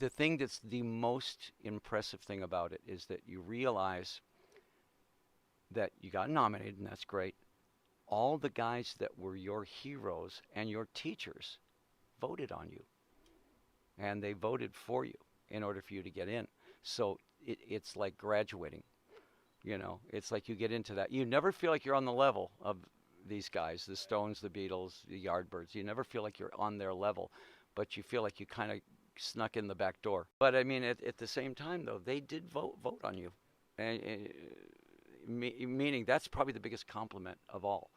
the thing that's the most impressive thing about it is that you realize that you got nominated, and that's great. All the guys that were your heroes and your teachers voted on you, and they voted for you in order for you to get in. So it's like graduating. It's like you get into that. You never feel like you're on the level of these guys, the Stones, the Beatles, the Yardbirds. You never feel like you're on their level, but you feel like you kind of snuck in the back door. But I mean, at the same time, though, they did vote on you, and meaning that's probably the biggest compliment of all.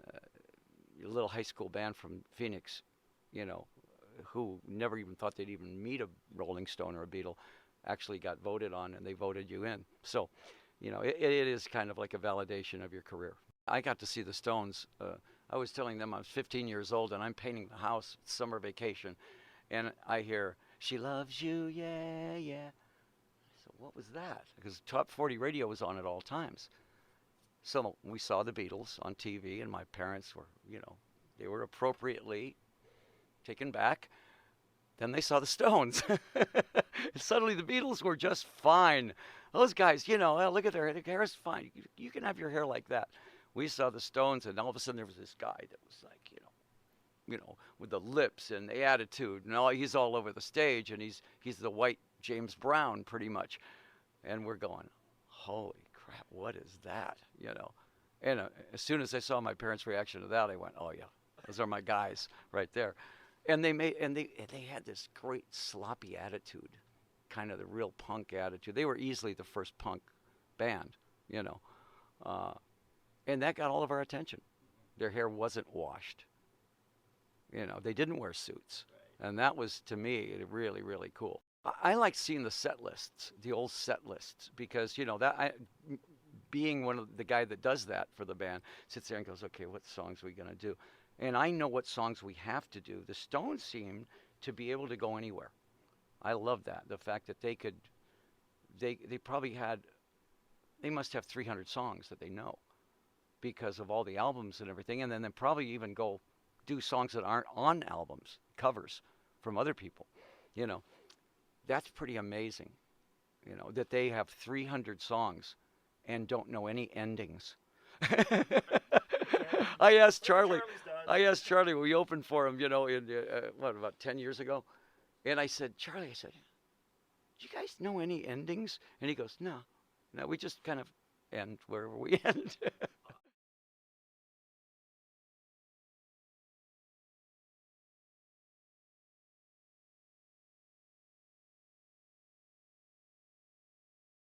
Uh, your little high school band from Phoenix, you know, who never even thought they'd even meet a Rolling Stone or a Beatle, actually got voted on, and they voted you in. So, it is kind of like a validation of your career. I got to see the Stones. I was telling them I was 15 years old, and I'm painting the house, summer vacation, and I hear, "She loves you, yeah, yeah." So what was that? Because Top 40 radio was on at all times. So we saw the Beatles on TV, and my parents were, they were appropriately taken back. Then they saw the Stones. Suddenly the Beatles were just fine. Those guys, oh, look at their hair is fine. You can have your hair like that. We saw the Stones, and all of a sudden there was this guy that was like, with the lips and the attitude, and he's all over the stage, and he's the white James Brown pretty much, and we're going, holy crap, what is that? And as soon as I saw my parents' reaction to that, I went, oh yeah, those are my guys right there. And they had this great sloppy attitude, kind of the real punk attitude. They were easily the first punk band, and that got all of our attention. Their hair wasn't washed. They didn't wear suits, and that was to me really really cool. I like seeing the set lists, the old set lists, because being one of the guy that does that for the band, sits there and goes, okay, what songs are we gonna do? And I know what songs we have to do. The Stones seem to be able to go anywhere. I love that. The fact that they probably they must have 300 songs that they know because of all the albums and everything. And then they probably even go do songs that aren't on albums, covers from other people. That's pretty amazing, that they have 300 songs and don't know any endings. Yeah. I asked Look what Charlie. Charlie's done. I asked Charlie. We opened for him, in what, about 10 years ago, and I said, Charlie, I said, do you guys know any endings? And he goes, no, we just kind of end wherever we end.